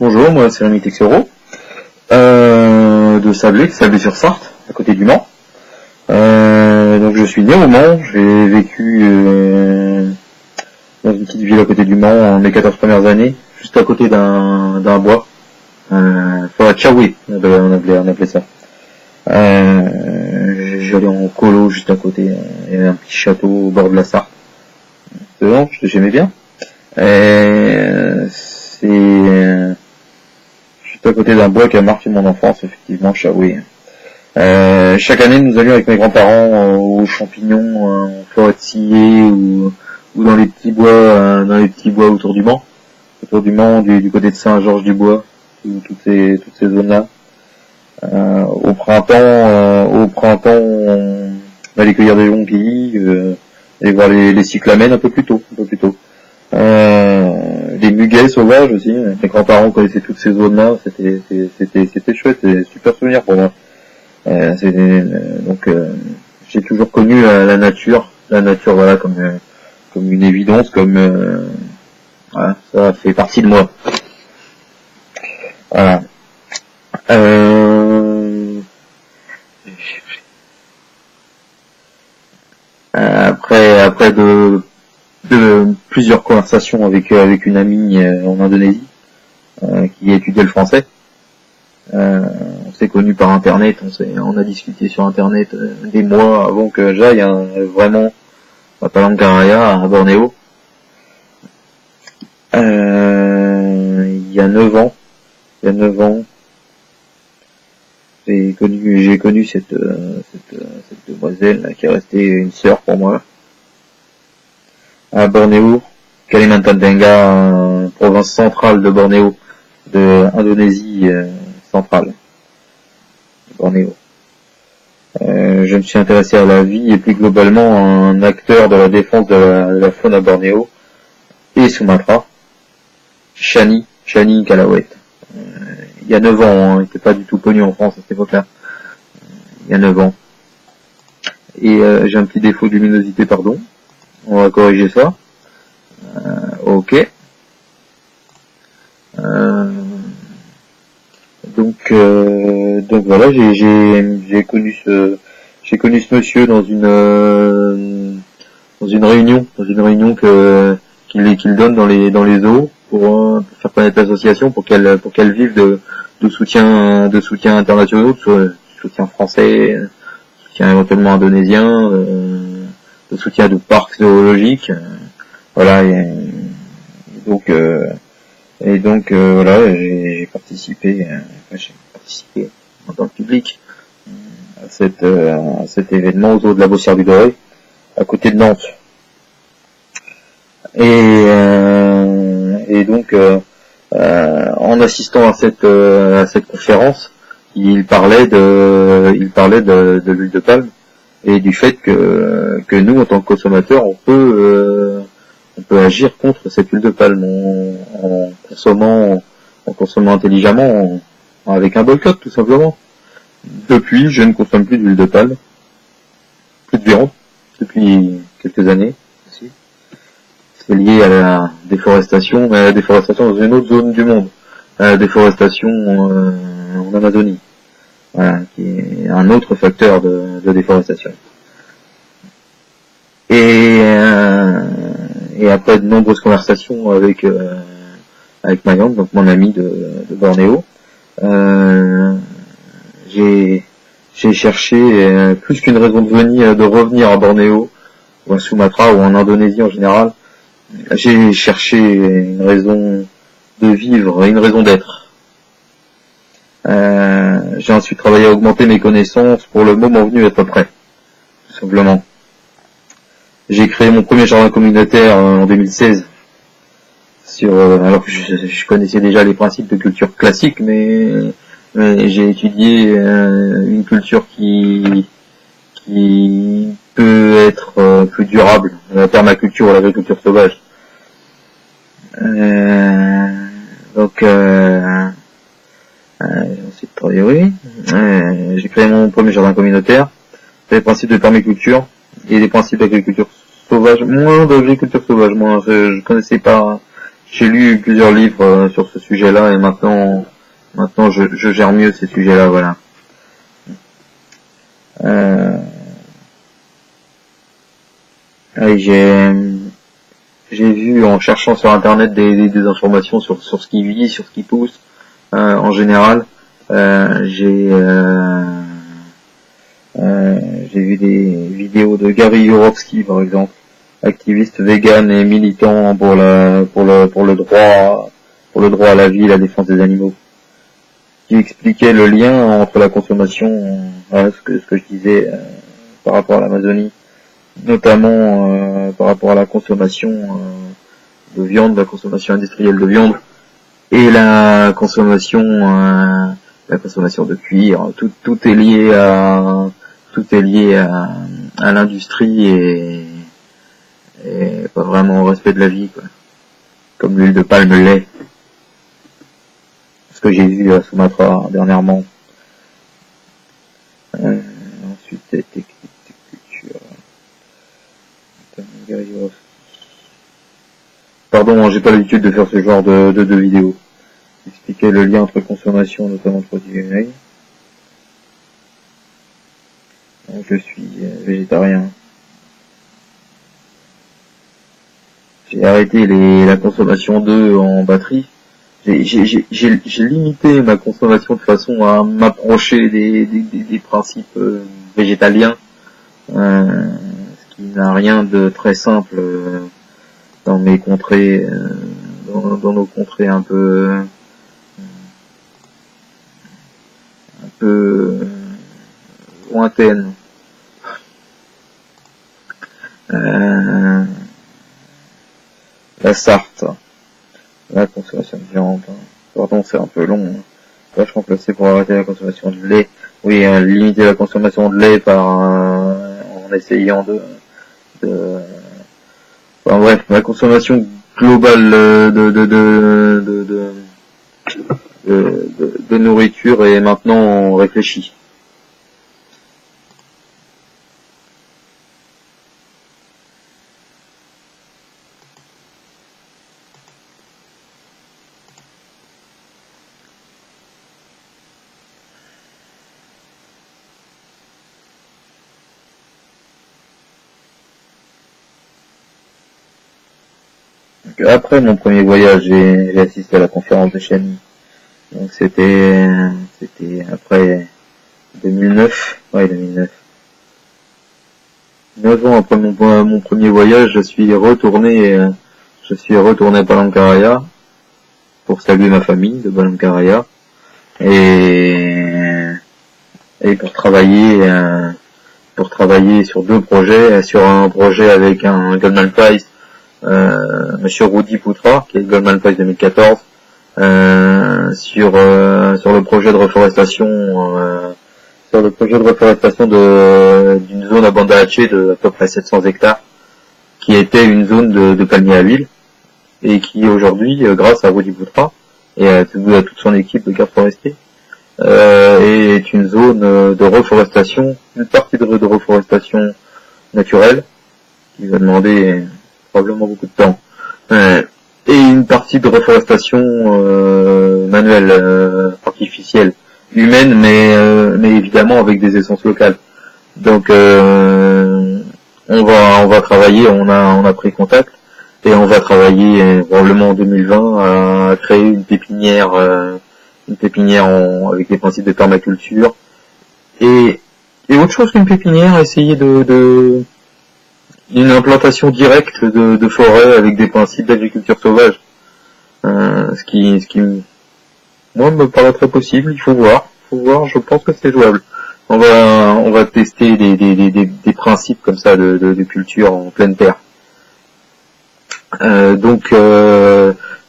Bonjour, moi c'est Rémi Texero, de Sablé-sur-Sarthe, à côté du Mans. Donc je suis né au Mans, j'ai vécu dans une petite ville à côté du Mans mes 14 premières années, juste à côté d'un bois, forêt de Chaoué, on appelait ça. J'allais en colo juste à côté, il y avait un petit château au bord de la Sarthe. C'est bon, j'aimais bien. C'est juste à côté d'un bois qui a marqué mon enfance, effectivement, Chaoué. Chaque année, nous allions avec mes grands-parents aux champignons, en forêt de Sillé ou dans les petits bois, autour du Mans, du côté de Saint-Georges-du-Bois, toutes ces zones-là. Au printemps, on allait cueillir des jonquilles, aller voir les cyclamènes un peu plus tôt. Les muguets sauvages aussi. Mes grands-parents connaissaient toutes ces zones-là. C'était chouette, c'est super souvenir pour moi. Donc j'ai toujours connu la nature, voilà, comme une évidence, voilà, ça fait partie de moi. Voilà. Après de plusieurs conversations avec une amie en Indonésie qui étudiait le français. On s'est connus par internet, on a discuté sur internet des mois avant que j'aille vraiment à Palangkaraya, à Bornéo. Il y a 9 ans, j'ai connu cette demoiselle là, qui est restée une sœur pour moi. À Bornéo, Kalimantan Tengah, province centrale de Bornéo, de Indonésie centrale, Bornéo. Je me suis intéressé à la vie et plus globalement à un acteur de la défense de la faune à Bornéo et Sumatra, Chani Kalawet. Il y a 9 ans, il n'était pas du tout connu en France à cette époque-là. Il y a 9 ans. Et j'ai un petit défaut de luminosité, pardon. On va corriger ça. Ok. Donc voilà, j'ai connu ce monsieur dans une réunion qu'il donne dans les zoos pour faire connaître l'association, pour qu'elle vive de soutien internationaux, de soutien français, de soutien éventuellement indonésien, de soutien de parcs zoologiques, voilà. Et donc voilà, j'ai participé en tant que public à cet événement au zoo de la Bossière du Doré, à côté de Nantes. Et donc en assistant à cette conférence, il parlait de l'huile de palme et du fait que nous, en tant que consommateurs, on peut agir contre cette huile de palme en consommant intelligemment, avec un boycott tout simplement. Depuis, je ne consomme plus d'huile de palme, plus de viande, depuis quelques années aussi. C'est lié à la déforestation, mais à la déforestation dans une autre zone du monde, à la déforestation en Amazonie, voilà, qui est un autre facteur de déforestation. Et après de nombreuses conversations avec Marianne, donc mon ami de Bornéo, j'ai cherché plus qu'une raison de revenir à Bornéo ou à Sumatra ou en Indonésie en général. J'ai cherché une raison de vivre, une raison d'être. J'ai ensuite travaillé à augmenter mes connaissances pour le moment venu être prêt, tout simplement. J'ai créé mon premier jardin communautaire en 2016. Alors que je connaissais déjà les principes de culture classique, mais j'ai étudié une culture qui peut être plus durable, la permaculture ou l'agriculture sauvage. Donc ensuite travaillé, j'ai créé mon premier jardin communautaire, les principes de permaculture et les principes d'agriculture sauvage, moins d'agriculture sauvage, moi je connaissais pas j'ai lu plusieurs livres sur ce sujet-là et maintenant je gère mieux ces sujets-là, voilà. Et j'ai vu en cherchant sur internet des informations sur ce qui vit, sur ce qui pousse en général. J'ai vu des vidéos de Gary Yourofsky par exemple, activiste vegan et militant pour le droit à la vie et la défense des animaux, qui expliquait le lien entre la consommation, ce que je disais par rapport à l'Amazonie, notamment par rapport à la consommation de viande, la consommation industrielle de viande et la consommation de cuir. Tout est lié à l'industrie et pas vraiment au respect de la vie, quoi. Comme l'huile de palme l'est. Ce que j'ai vu à Sumatra dernièrement. Ensuite, technique de culture. Pardon, j'ai pas l'habitude de faire ce genre de vidéos. Expliquer le lien entre consommation, notamment de produits végétariens. Je suis végétarien. J'ai arrêté la consommation d'œufs en batterie. J'ai limité ma consommation de façon à m'approcher des principes végétaliens, ce qui n'a rien de très simple dans mes contrées, dans nos contrées un peu lointaines. La Sarthe, la consommation de viande. Pardon, c'est un peu long. Vachement placé pour arrêter la consommation de lait. Oui, limiter la consommation de lait en essayant enfin bref, la consommation globale de nourriture est maintenant réfléchie. Après mon premier voyage, j'ai assisté à la conférence de Chani. Donc c'était après 2009. Ouais, 2009. 9 ans après mon premier voyage, je suis retourné à Palangkaraya pour saluer ma famille de Palangkaraya et pour travailler sur deux projets, sur un projet avec un Goldman Prize, Monsieur Rudi Putra, qui est le Goldman Prize 2014, sur le projet de reforestation d'une zone à Banda Aceh de à peu près 700 hectares, qui était une zone de palmiers à huile, et qui aujourd'hui, grâce à Rudi Putra et à toute son équipe de gardes forestiers, est une zone de reforestation, une partie de reforestation naturelle, qui va demander probablement beaucoup de temps, et une partie de reforestation manuelle, artificielle, humaine, mais évidemment avec des essences locales. Donc on va travailler, on a pris contact et on va travailler probablement en 2020 à créer une pépinière avec des principes de permaculture et autre chose qu'une pépinière, essayer une implantation directe de forêt avec des principes d'agriculture sauvage, ce qui moi me paraît très possible. Il faut voir, je pense que c'est jouable. On va tester des principes comme ça de culture en pleine terre.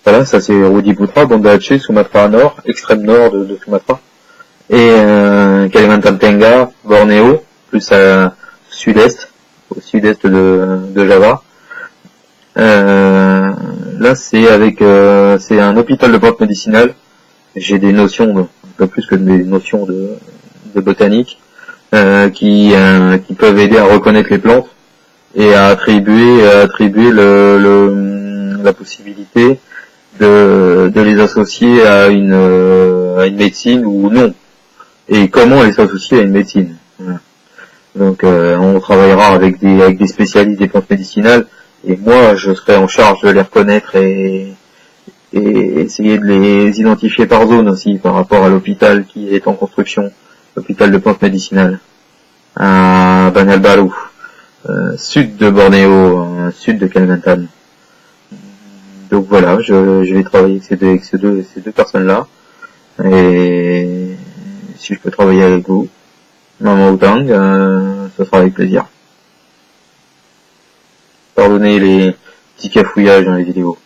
Voilà, ça c'est Rudi Putra, Banda Aceh, Sumatra Nord, extrême nord de Sumatra, et Kalimantan Tengah, Bornéo, plus au sud-est de Java. Là c'est un hôpital de plantes médicinales. J'ai des notions un peu plus que des notions de botanique, qui peuvent aider à reconnaître les plantes et à attribuer la possibilité de les associer à une médecine ou non, et comment les associer à une médecine. Voilà. Donc on travaillera avec des spécialistes des plantes médicinales, et moi je serai en charge de les reconnaître et essayer de les identifier par zone aussi, par rapport à l'hôpital qui est en construction, l'hôpital de plantes médicinales à Banalbaru, sud de Bornéo, sud de Kalimantan. Donc voilà, je vais travailler avec ces deux personnes-là, et si je peux travailler avec vous, Maman Outang, ce sera avec plaisir. Pardonnez les petits cafouillages dans les vidéos.